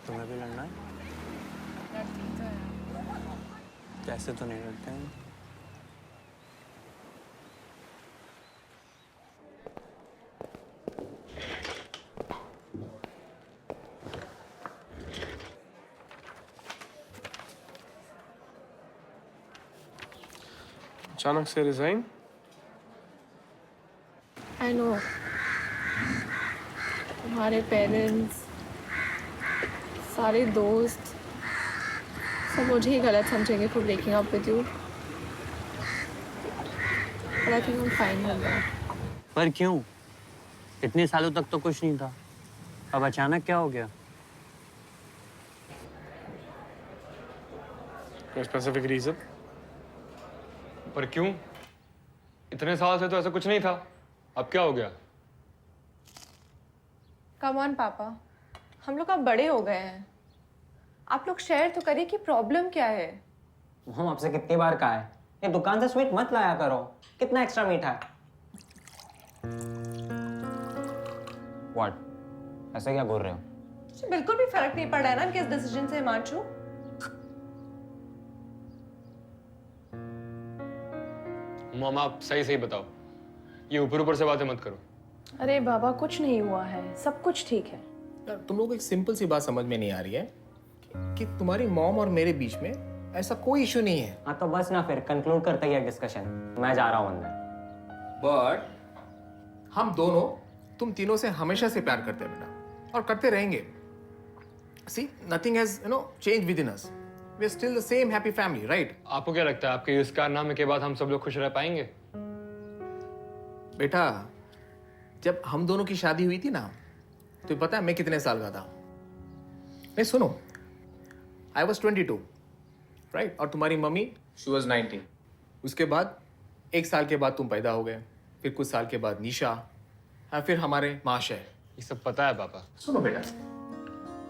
तुम्हें भी लड़ना है? कैसे तो नहीं लड़ते हैं। अचानक से रिजाइन? आई नो तुम्हारे पेरेंट्स, सारे दोस्त सब मुझे ही गलत समझेंगे for breaking up with you, but I think I am fine with that. पर क्यों? इतने सालों तक तो कुछ नहीं था, अब अचानक क्या हो गया? कोई स्पेसिफिक रीजन? पर क्यों? इतने साल से तो ऐसा कुछ नहीं था, अब क्या हो गया? कम ऑन पापा, हम लोग अब बड़े हो गए हैं, आप लोग शेयर तो करिए कि प्रॉब्लम क्या है। हम आपसे कितनी बार कहा है ये दुकान से स्वीट मत लाया करो, कितना एक्स्ट्रा मीठा है। व्हाट? ऐसे क्या बोल रहे हो? मुझे बिल्कुल भी फर्क नहीं पड़ रहा है ना किस डिसीजन से हिमांशु। मॉम आप सही सही बताओ, ये ऊपर ऊपर से बातें मत करो। अरे बाबा कुछ नहीं हुआ है, सब कुछ ठीक है। यार तुम लोग को एक सिंपल सी बात समझ में नहीं आ रही है कि तुम्हारी मॉम और मेरे बीच में ऐसा कोई इशू नहीं है। हाँ तो बस ना फिर कंक्लूड करते ही डिस्कशन, मैं जा रहा हूँ अंदर। बट हम दोनों तुम तीनों से हमेशा से प्यार करते हैं बेटा, और करते रहेंगे। See nothing has change within us, we are still the same happy family, right? आपको क्या लगता है आपके इस कारनामे के बाद हम सब लोग खुश रह पाएंगे? बेटा जब हम दोनों की शादी हुई थी ना, तो पता है मैं कितने साल का था? नहीं सुनो, आई वॉज 22, राइट? और तुम्हारी मम्मी शी वॉज 19। उसके बाद 1 साल के बाद तुम पैदा हो गए, फिर कुछ साल के बाद निशा, हाँ फिर हमारे महाशय। ये सब पता है पापा। सुनो बेटा,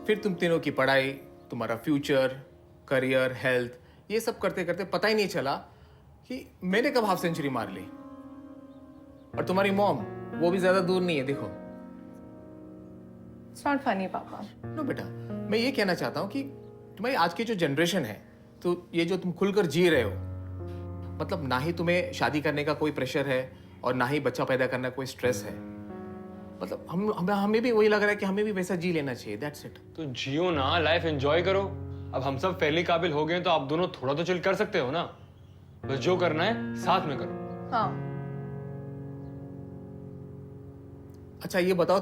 फिर तुम तीनों की पढ़ाई, तुम्हारा फ्यूचर, करियर, हेल्थ, ये सब करते करते पता ही नहीं चला कि मैंने कब हाफ सेंचुरी मार ली। और तुम्हारी मॉम वो भी ज्यादा दूर नहीं है, देखो। इट्स नॉट फनी पापा। नो बेटा, मैं ये कहना चाहता हूँ कि तुम्हारी आज की जो जनरेशन है, तो ये जो तुम खुलकर जी रहे हो, मतलब ना ही तुम्हें शादी करने का कोई प्रेशर है और ना ही बच्चा पैदा करने का कोई स्ट्रेस है। मतलब हमें भी वही लग रहा है कि हमें भी वैसा जी लेना चाहिए, दैट्स इट। तो जियो ना, लाइफ एंजॉय करो। अब हम सब फैमिली काबिल हो गए तो आप दोनों थोड़ा तो चिल कर सकते हो ना। बस जो करना है साथ में करो। हाँ। अच्छा ये बताओ,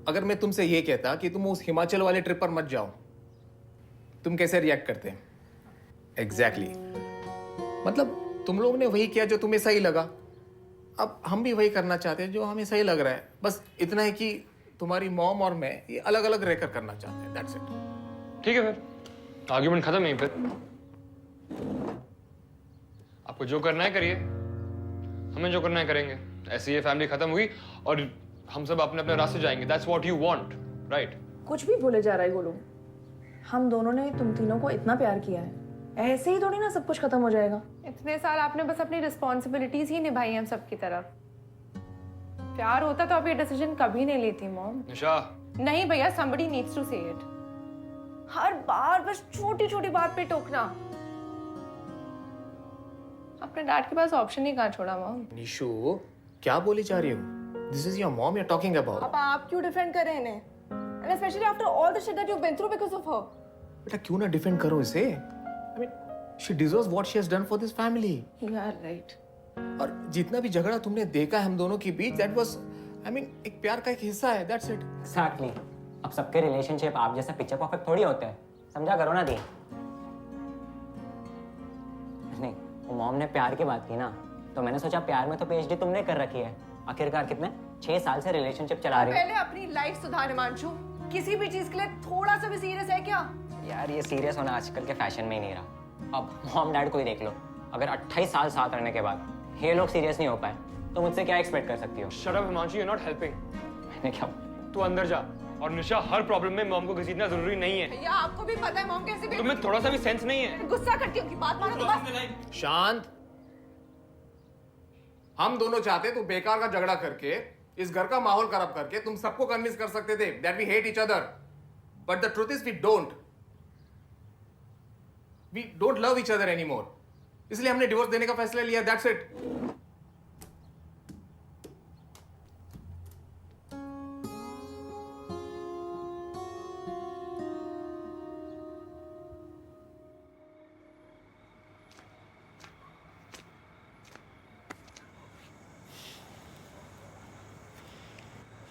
अगर मैं तुमसे ये कहता कि तुम उस हिमाचल वाले ट्रिप पर मत जाओ, तुम कैसे रिएक्ट करते हैं? एग्जैक्टली मतलब तुम लोग ने वही किया जो तुम्हें सही लगा, अब हम भी वही करना चाहते हैं जो हमें सही लग रहा है। बस इतना है कि तुम्हारी मॉम और मैं ये अलग अलग रहकर करना चाहते हैं, दैट्स इट। ठीक है, फिर आर्ग्यूमेंट खत्म यहीं फिर। आपको जो करना है करिए, हमें जो करना है करेंगे। ऐसे ये फैमिली खत्म हुई और हम सब अपने अपने रास्ते जाएंगे। That's what you want, right? कुछ भी बोले जा रहा है गोलू, हम दोनों ने तुम तीनों को इतना प्यार किया है, ऐसे ही थोड़ी ना सब कुछ खत्म हो जाएगा। इतने साल आपने बस अपनी रिस्पॉन्सिबिलिटीज ही निभाई हैं हम सबकी तरफ। प्यार होता तो आप ये डिसीजन कभी नहीं लेती मॉम। निशा, नहीं भैया, somebody needs to say it। हर बार बस छोटी छोटी बात पे टोकना। अपने डैड के पास ऑप्शन ही कहाँ छोड़ा मॉम। निशु क्या बोली जा रही हो? This is your mom you are talking about. अब आप क्यों डिफेंड कर रहे हैं इन्हें? And especially after all the shit that you've been through because of her। बेटा क्यों ना डिफेंड करो इसे? I mean she deserves what she has done for this family. You are right। और जितना भी झगड़ा तुमने देखा है हम दोनों के बीच, दैट वाज आई मीन एक प्यार का एक हिस्सा है, दैट्स इट। एग्जैक्टली। अब सबके रिलेशनशिप आप जैसा पिक्चर परफेक्ट थोड़ी होते हैं, समझा करो ना दी। नहीं, वो मॉम ने प्यार की बात की ना, तो मैंने सोचा प्यार में तो पीएचडी तुमने कर रखी है, आखिरकार कितने 6 साल से रिलेशनशिप चला रही हो। पहले अपनी लाइफ सुधार हिमांशु, किसी भी चीज के लिए थोड़ा सा भी सीरियस है क्या? यार ये सीरियस होना आजकल के फैशन में ही नहीं रहा। अब मॉम डैड को ही देख लो, अगर 28 साल साथ रहने के बाद ये लोग सीरियस नहीं हो पाए तो मुझसे क्या एक्सपेक्ट कर सकती हो? Shut up Himanshu, you are not helping. मैंने क्या? तू अंदर जा। और निशा, हर प्रॉब्लम में मॉम को घसीटना जरूरी नहीं है। भैया आपको भी पता है मॉम कैसे भी तुम्हें थोड़ा सा भी सेंस नहीं है। गुस्सा करती होगी, बात मानो तो बस। शांत। हम दोनों चाहते तू बेकार का झगड़ा करके, इस घर का माहौल खराब करके तुम सबको कन्विंस कर सकते थे that we hate each other, but the truth is we don't love each other anymore. इसलिए हमने डिवोर्स देने का फैसला लिया, दैट्स इट।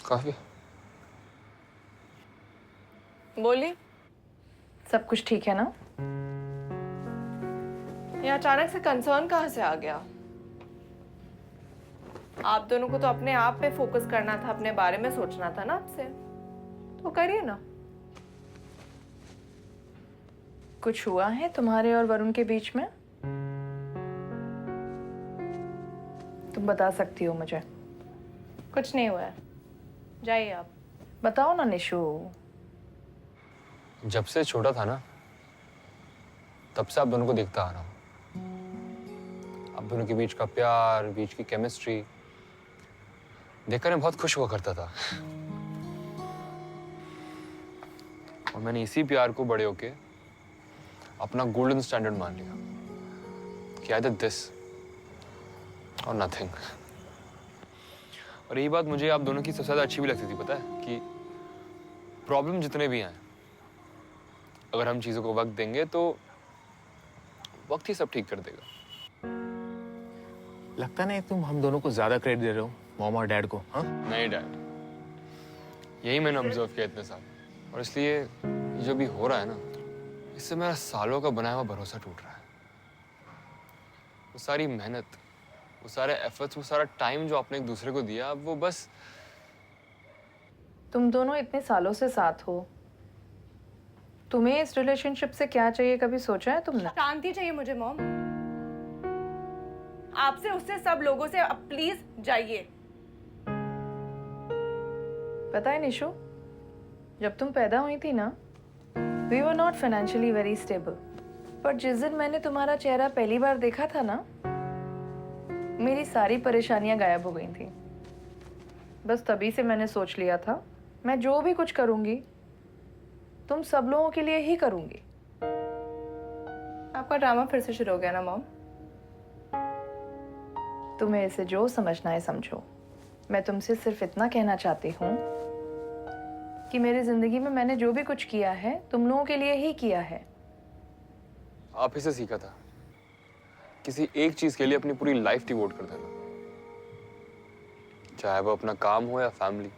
काफी। बोली, सब कुछ ठीक है ना? ये अचानक से कंसर्न कहाँ से आ गया? आप दोनों को तो अपने आप पे फोकस करना था, अपने बारे में सोचना था ना आपसे, तो करिए ना। कुछ हुआ है तुम्हारे और वरुण के बीच में? तुम बता सकती हो मुझे। कुछ नहीं हुआ है, जाइए आप। बताओ ना निशु। जब से छोटा था ना, तब से आप दोनों को देखता आ रहा हूं। आप दोनों के बीच का प्यार, बीच की केमिस्ट्री देखकर मैं बहुत खुश हुआ करता था। और मैंने इसी प्यार को बड़े होके अपना गोल्डन स्टैंडर्ड मान लिया कि आइदर दिस और नथिंग। और यही बात मुझे आप दोनों की सबसे ज्यादा अच्छी भी लगती थी, पता है, कि प्रॉब्लम जितने भी आए, अगर हम चीजों को वक्त देंगे तो वक्त ही सब ठीक कर देगा। लगता नहीं तुम हम दोनों को ज्यादा क्रेडिट दे रहे हो मॉम और डैड को? हाँ, नहीं डैड, यही मैंने ऑब्जर्व किया इतने साल, और इसलिए ये जो भी हो रहा है ना, इससे मेरा सालों का बनाया हुआ भरोसा टूट रहा है। वो सारी मेहनत, वो सारे एफर्ट्स, वो सारा टाइम जो आपने एक दूसरे को दिया, अब वो बस। तुम दोनों इतने सालों से साथ हो, तुम्हें इस रिलेशनशिप से क्या चाहिए कभी सोचा है तुमने? शांति चाहिए मुझे मॉम, आपसे, उससे, सब लोगों से। अब प्लीज जाइए। पता है निशु, जब तुम पैदा हुई थी ना, we were not financially very stable, पर जिस दिन मैंने तुम्हारा चेहरा पहली बार देखा था ना, मेरी सारी परेशानियां गायब हो गई थी। बस तभी से मैंने सोच लिया था, मैं जो भी कुछ करूंगी तुम सब लोगों के लिए ही करूंगी। आपका ड्रामा फिर से शुरू हो गया ना मॉम? तुम्हें इसे जो समझना है समझो। मैं तुमसे सिर्फ इतना कहना चाहती हूँ कि मेरी जिंदगी में मैंने जो भी कुछ किया है तुम लोगों के लिए ही किया है। आप ही से सीखा था किसी एक चीज के लिए अपनी पूरी लाइफ डिवोट कर देना, चाहे वो अपना काम हो या फैमिली।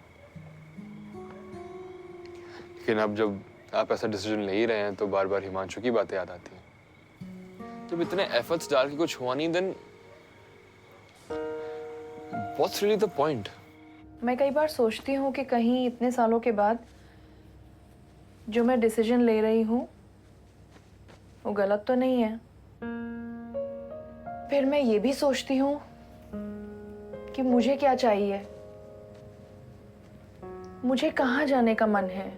लेकिन अब जब आप ऐसा डिसीजन ले ही रहे हैं तो बार बार हिमांशु की बातें याद आती हैं। जब इतने एफर्ट्स डाल के कुछ हुआ नहीं, then what's really the point? मैं कई बार सोचती हूँ कि कहीं इतने सालों के बाद जो मैं डिसीजन ले रही हूँ वो गलत तो नहीं है। फिर मैं ये भी सोचती हूँ कि मुझे क्या चाहिए, मुझे कहाँ जाने का मन है,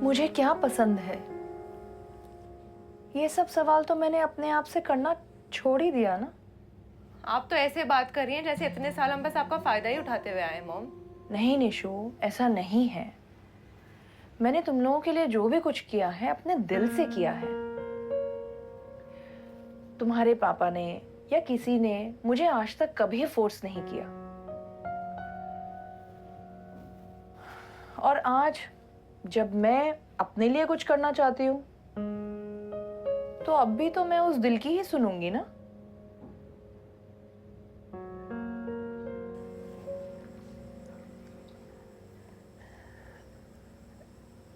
मुझे क्या पसंद है। ये सब सवाल तो मैंने अपने आप से करना छोड़ ही दिया ना। आप तो ऐसे बात कर रही हैं जैसे इतने साल हम बस आपका फायदा ही उठाते हुए आए मॉम। नहीं निशु, ऐसा नहीं है। मैंने तुम लोगों के लिए जो भी कुछ किया है अपने दिल से किया है। तुम्हारे पापा ने या किसी ने मुझे आज तक कभी फोर्स नहीं किया। और आज जब मैं अपने लिए कुछ करना चाहती हूँ तो अब भी तो मैं उस दिल की ही सुनूंगी ना।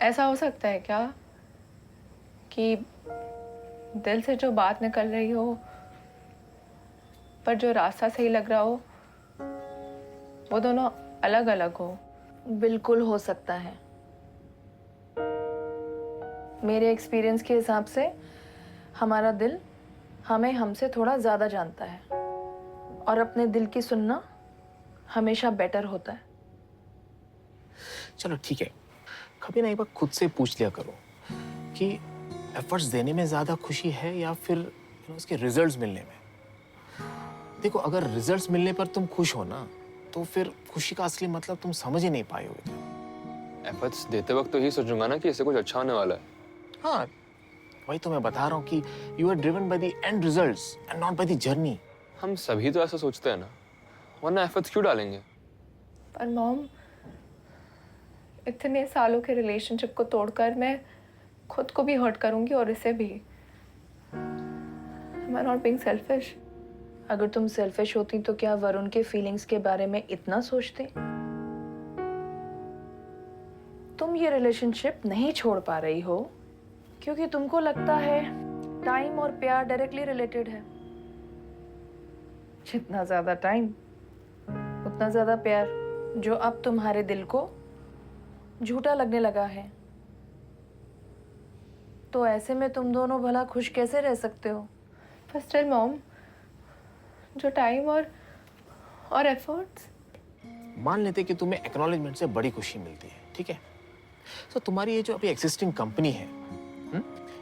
ऐसा हो सकता है क्या कि दिल से जो बात निकल रही हो पर जो रास्ता सही लग रहा हो वो दोनों अलग अलग हो? बिल्कुल हो सकता है। मेरे एक्सपीरियंस के हिसाब से हमारा दिल हमें हमसे थोड़ा ज्यादा जानता है। और अपने दिल की सुनना हमेशा बेटर होता है। चलो ठीक है, कभी ना एक बार खुद से पूछ लिया करो कि एफर्ट्स देने में ज्यादा खुशी है या फिर उसके रिजल्ट्स मिलने में। देखो, अगर रिजल्ट्स मिलने पर तुम खुश हो ना, तो फिर खुशी का असली मतलब तुम समझ ही नहीं पाए होगे। एफर्ट्स देते वक्त तो यही सोचूंगा ना कि इससे कुछ अच्छा होने वाला है। हाँ, वही तो मैं बता रहा हूँ कि you are driven by the end results and not by the journey. हम सभी तो ऐसा सोचते हैं ना, वरना एफर्ट्स क्यों डालेंगे? पर मॉम, इतने सालों के रिलेशनशिप को तोड़कर मैं खुद को भी हर्ट करूंगी और इसे भी। Am I not being selfish? अगर तुम सेल्फिश होती तो क्या वरुण के फीलिंग्स के बारे में इतना सोचते? तुम ये रिलेशनशिप नहीं छोड़ पा रही हो क्योंकि तुमको लगता है टाइम और प्यार डायरेक्टली रिलेटेड है। जितना ज्यादा टाइम उतना ज्यादा प्यार, जो अब तुम्हारे दिल को झूठा लगने लगा है। तो ऐसे में तुम दोनों भला खुश कैसे रह सकते हो? पर स्टिल मॉम, जो टाइम और एफर्ट्स। मान लेते कि तुम्हें एक्नॉलेजमेंट से बड़ी खुशी मिलती है, ठीक है? तो तुम्हारी ये जो अभी एग्जिस्टिंग कंपनी है,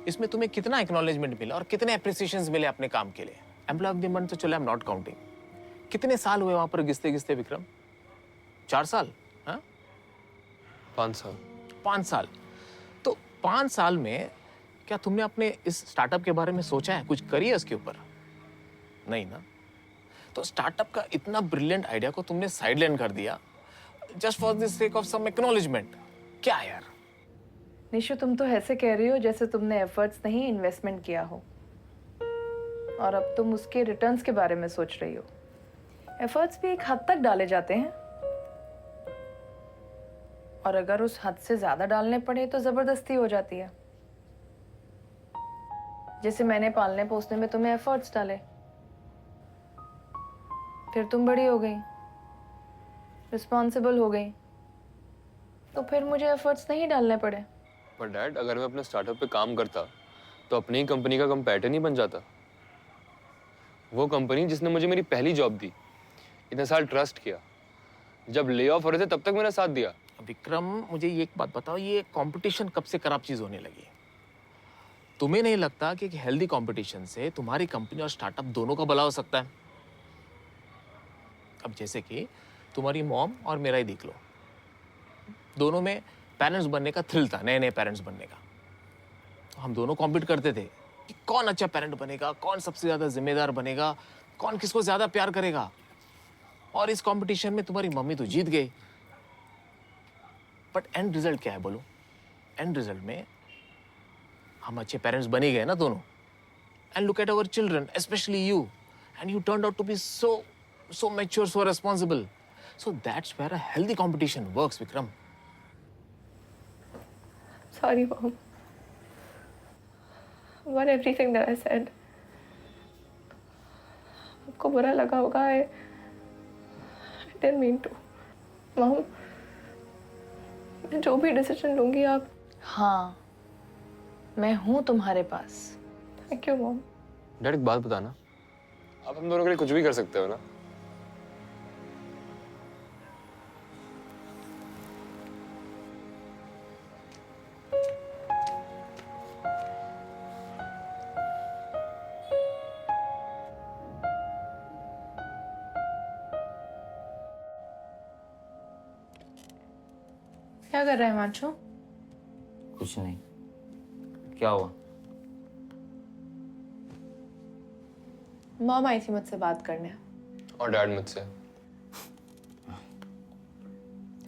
इसमें तुम्हें कितना एक्नॉलेजमेंट मिला और कितने अप्रिसिएशंस मिले अपने काम के लिए? एम्प्लॉय ऑफ द मंथ तो चलो, आई एम नॉट काउंटिंग। कितने साल हुए वहां पर घिसते घिसते विक्रम? 4 साल? हाँ, 5 साल। 5 साल। तो 5 साल में क्या तुमने अपने इस स्टार्टअप के बारे में सोचा है, कुछ करी है उसके ऊपर? नहीं ना। तो स्टार्टअप का इतना ब्रिलियंट आइडिया को तुमने साइडलाइन कर दिया just for the sake of some acknowledgement. क्या यार? निशु, तुम तो ऐसे कह रही हो जैसे तुमने एफर्ट्स नहीं इन्वेस्टमेंट किया हो और अब तुम उसके रिटर्न्स के बारे में सोच रही हो। एफर्ट्स भी एक हद तक डाले जाते हैं और अगर उस हद से ज्यादा डालने पड़े तो जबरदस्ती हो जाती है। जैसे मैंने पालने पोसने में तुम्हें एफर्ट्स डाले, फिर तुम बड़ी हो गई, रिस्पॉन्सिबल हो गई, तो फिर मुझे एफर्ट्स नहीं डालने पड़े। पर डैड, अगर मैं अपने स्टार्टअप पे काम करता तो अपनी ही कंपनी का कंपेटिटर नहीं बन जाता। वो कंपनी जिसने मुझे मेरी पहली जॉब दी, इतने साल ट्रस्ट किया, जब ले ऑफ हो रहे थे तब तक मेरा साथ दिया। विक्रम, मुझे ये एक बात बताओ, ये कंपटीशन कब से खराब चीज होने लगी? तुम्हें नहीं लगता कि एक हेल्दी कंपटीशन से तुम्हारी कंपनी और स्टार्टअप दोनों का भला हो सकता है? अब जैसे कि तुम्हारी मॉम और मेरा ही देख लो, दोनों में पेरेंट्स बनने का थ्रिल था, नए नए पेरेंट्स बनने का। तो हम दोनों कॉम्पीट करते थे कि कौन अच्छा पेरेंट बनेगा, कौन सबसे ज्यादा जिम्मेदार बनेगा, कौन किसको ज्यादा प्यार करेगा। और इस कंपटीशन में तुम्हारी मम्मी तो जीत गई, बट एंड रिजल्ट क्या है बोलो? एंड रिजल्ट में हम अच्छे पेरेंट्स बने गए ना दोनों। And look at our children, specially you, and you turned out to be so mature, so responsible. So that's where a healthy competition works, Vikram. Sorry, Mom. About everything that I said. आपको बुरा लगा होगा। I didn't mean to. Mom, मैं जो भी decision लूंगी आप। हाँ, मैं हूं तुम्हारे पास। Thank you, Mom. डैड, एक बात बताना, आप हम दोनों के लिए कुछ भी कर सकते हो ना? क्या कर रहा है माचो? कुछ नहीं। क्या हुआ? मॉम आई थी मुझसे बात करने। और डैड मुझसे।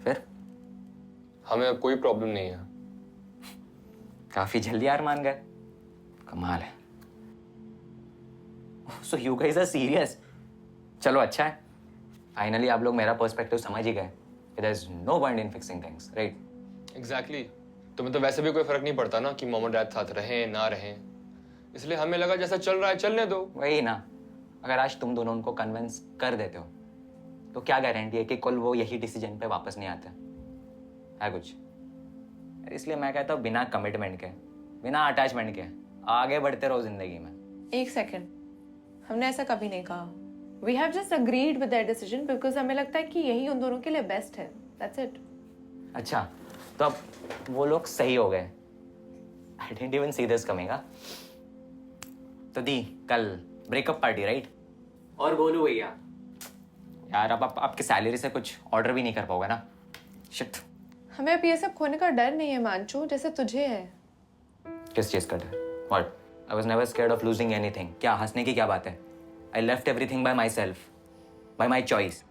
फिर? हमें अब कोई प्रॉब्लम नहीं है। काफी जल्दी हार मान गए। कमाल है। So you guys are serious? चलो अच्छा है, फाइनली आप लोग मेरा पर्सपेक्टिव समझ ही गए। There is no point in fixing things, right? Exactly. तुम्हें तो वैसे भी कोई फर्क नहीं पड़ता ना कि मॉम और डैड साथ रहें ना रहें, इसलिए हमें लगा जैसा चल रहा है चलने दो। वही ना, अगर आज तुम दोनों उनको कन्विंस कर देते हो तो क्या गारंटी है कि कल वो यही डिसीजन पे वापस नहीं आते है कुछ? इसलिए मैं कहता हूँ बिना कमिटमेंट के, बिना अटैचमेंट के आगे बढ़ते रहो जिंदगी में। एक सेकंड, हमने ऐसा कभी नहीं कहा। We have just agreed with that decision because हमें लगता है कि यही उन दोनों के लिए बेस्ट है, दैट्स इट। अच्छा, तो अब वो लोग सही हो गए। I didn't even see this coming. तो दी कल ब्रेकअप पार्टी राइट? और गोलू भैया यार, अब आप आपकी सैलरी से कुछ ऑर्डर भी नहीं कर पाओगे ना। शिट। हमें अब ये सब खोने का डर नहीं है मानचू, जैसे तुझे है। किस चीज का डर? What? I was never scared of losing anything. क्या हंसने की क्या बात है? I left everything by my self, bye my choice.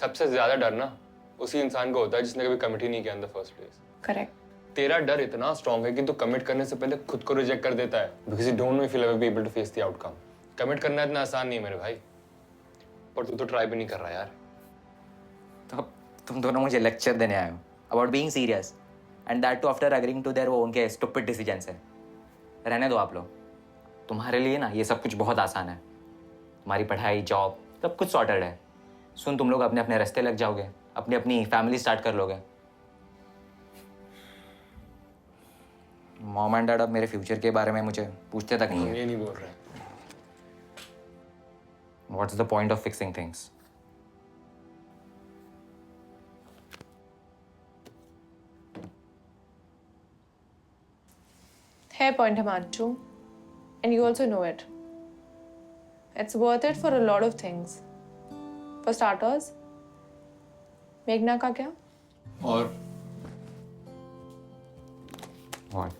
सबसे ज्यादा डर ना उसी इंसान को होता है जिसने कभी कमिट ही नहीं किया in the first place. Correct. तेरा डर इतना स्ट्रांग है कि तू कमिट करने से पहले खुद को रिजेक्ट कर देता है because you don't know if you will be able to face the outcome. Commit करना इतना आसान नहीं है मेरे भाई, पर तू तो ट्राई भी नहीं कर रहा यार। तो अब तुम दोनों मुझे लेक्चर देने आए हो about being serious, and that too after agreeing to their वो उनके स्टूपिड डिसीजंस है। रहने दो आप लोग, तुम्हारे लिए ना ये सब कुछ बहुत आसान है। तुम्हारी पढ़ाई, जॉब, सब कुछ सॉर्टेड है। सुन, तुम लोग अपने अपने रास्ते लग जाओगे, अपनी अपनी फैमिली स्टार्ट कर लोगे। मॉम एंड डैड अब मेरे फ्यूचर के बारे में मुझे पूछते तक नहीं है। ये नहीं बोल रहे। What's the point of fixing things? है पॉइंट है Manchu, and you also know it. It's worth it for a lot of things. For starters, मेघना का क्या? और व्हाट?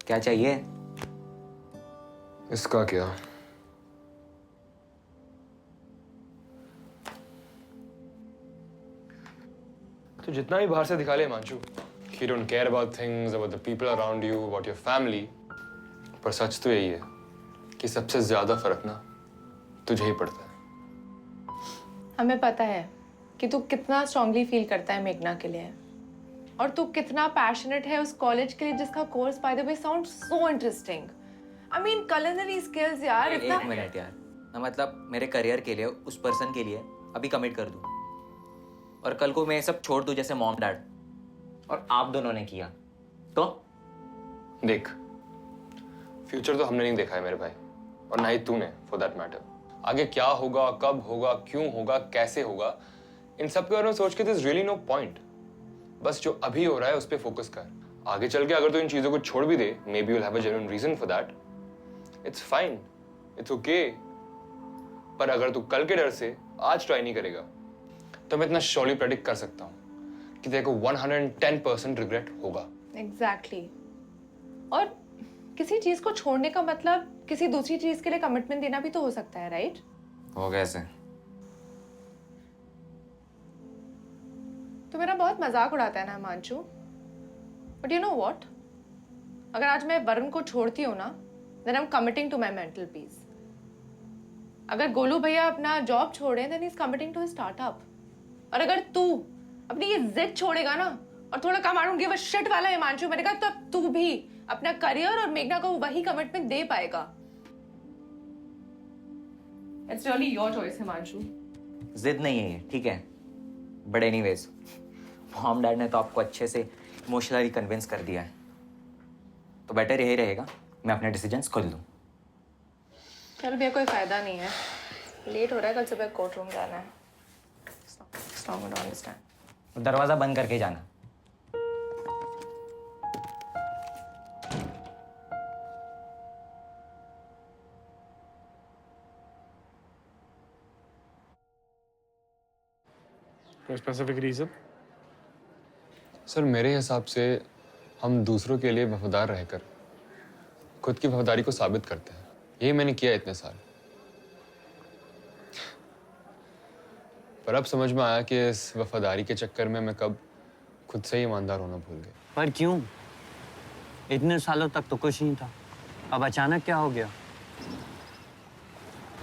क्या चाहिए? इसका क्या? तो जितना भी बाहर से दिखा ले Manchu, you don't care about things, about the people around you, about your family, पर सच तो यही है कि सबसे ज्यादा फर्क ना तुझे ही पड़ता है। हमें पता है कि तू कितना स्ट्रांगली फील करता है मेघना के लिए, और तू कितना पैशनेट है उस कॉलेज के लिए जिसका course by the way sound so interesting. I mean culinary skills यार, इतना। एक मिनट यार, मैं मतलब मेरे करियर के लिए, उस पर्सन के लिए अभी कमिट कर दूं, और कल को मैं सब छोड़ दूं जैसे मॉम डैड और आप दोनों ने किया तो? देख, फ्यूचर तो हमने नहीं देखा है मेरे भाई, और ना ही तूने फॉर दैट मैटर। आगे क्या होगा, कब होगा, क्यों होगा, कैसे होगा, इन सब के बारे में सोच के दिस रियली नो पॉइंट। बस जो अभी हो रहा है उस पर फोकस कर। आगे चल के अगर तू इन चीजों को छोड़ भी दे, maybe you'll have a genuine reason for that, it's fine, it's okay. पर अगर तू कल के डर से आज ट्राई नहीं करेगा तो मैं इतना श्योरली प्रेडिक्ट कर सकता हूं कि तेरे को 110% रिग्रेट होगा। एग्जैक्टली। और किसी चीज को छोड़ने का मतलब किसी दूसरी चीज के लिए कमिटमेंट देना भी तो हो सकता है, राइट? हो कैसे? तो मेरा बहुत मजाक उड़ाता है ना Manchu, but you know what, अगर आज मैं वरुण को छोड़ती हूँ ना, then I am committing to my mental peace. अगर गोलू भैया अपना जॉब छोड़े, then he is committing to startup. और अगर तू अपनी ये जिद छोड़ेगा ना, और थोड़ा कम I don't give a shit वाला हिमांशु बनेगा, तब तू भी अपना करियर और मेघना को वही कमिटमेंट दे पाएगा। It's really your choice Himanshu. जिद नहीं है ये, ठीक है, बट एनीवेज मॉम डैड ने तो आपको अच्छे से इमोशनली कन्विंस कर दिया है, तो बेटर यही रहेगा मैं अपने डिसीजंस खुद लूँ। चल भैया, कोई फायदा नहीं है, लेट हो रहा है, कल सुबह कोर्ट रूम जाना है। दरवाजा बंद करके जाना। कोई स्पेसिफिक रीजन? सर, मेरे हिसाब से हम दूसरों के लिए वफादार रहकर खुद की वफादारी को साबित करते हैं। यही मैंने किया इतने साल, पर अब समझ में आया कि इस वफादारी के चक्कर में मैं कब खुद से ही ईमानदार होना भूल गया। पर क्यों? इतने सालों तक तो कुछ नहीं था, अब अचानक क्या हो गया?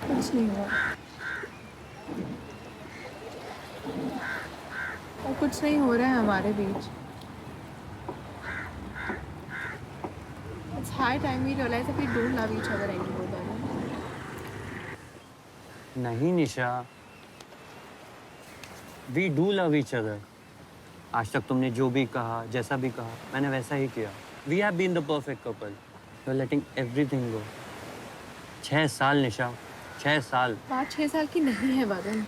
कुछ नहीं हुआ, और कुछ नहीं हो रहा है हमारे बीच। It's high time we realize that we don't love each other anymore, Varun. नहीं निशा, we do love each other. आज तक तुमने जो भी कहा, जैसा भी कहा, मैंने वैसा ही किया। We have been the perfect couple. You're letting everything go. 6 साल निशा, 6 साल। बात 6 साल की नहीं है वरुण।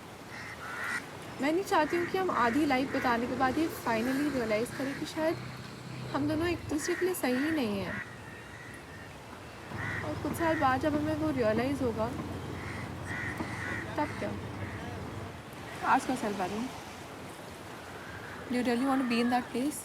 मैं नहीं चाहती हूँ कि हम आधी लाइफ बताने के बाद ये फाइनली रियलाइज़ करें कि शायद हम दोनों एक दूसरे के लिए सही ही नहीं है। और कुछ साल बाद जब हमें वो रियलाइज़ होगा तब क्या? Ask yourself, Varun. Do you really want to be in that place?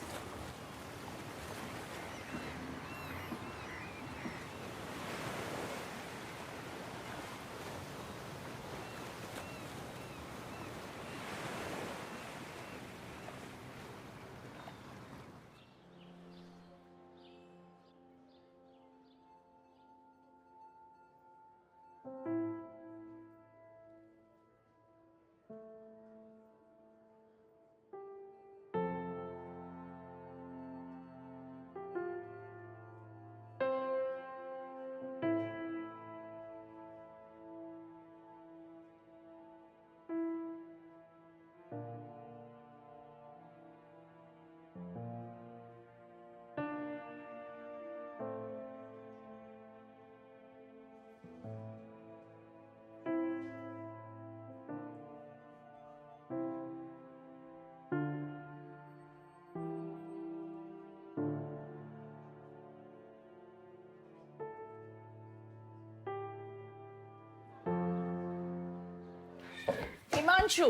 Himanshu,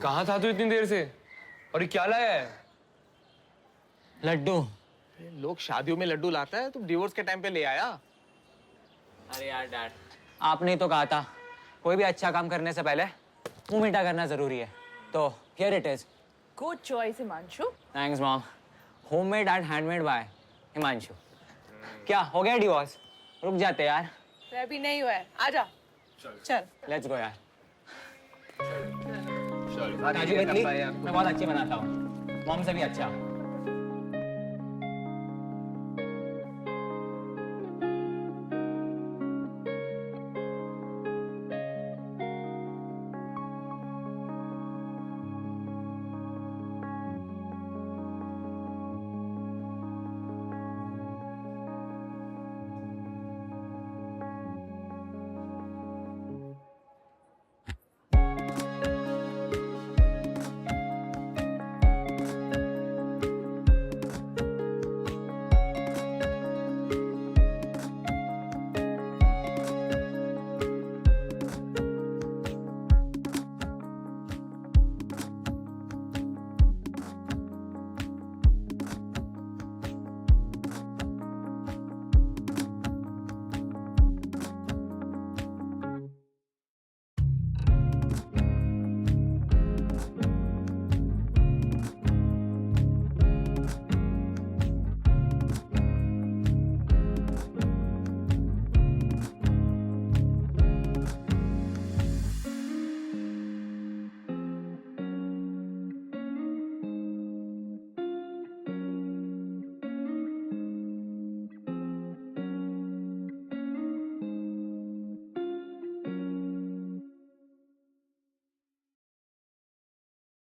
कहाँ था तू इतनी देर से? और ये क्या लाया है? लड्डू। लोग शादियों में लड्डू लाता है, तुम डिवोर्स के टाइम पे ले आया। अरे यार डैड, आपने ही तो कहा था कोई भी अच्छा काम करने से पहले मुंह मीठा करना जरूरी है। तो here it is. Good choice Himanshu. Thanks mom. Homemade and handmade by Himanshu. क्या हो गया डिवोर्स? रुक जाते यार। तो अभी नहीं हुआ है, आजा। चल। लेट्स गो यार। काजू कतली मैं बहुत अच्छी बनाता हूँ, मॉम से भी अच्छा।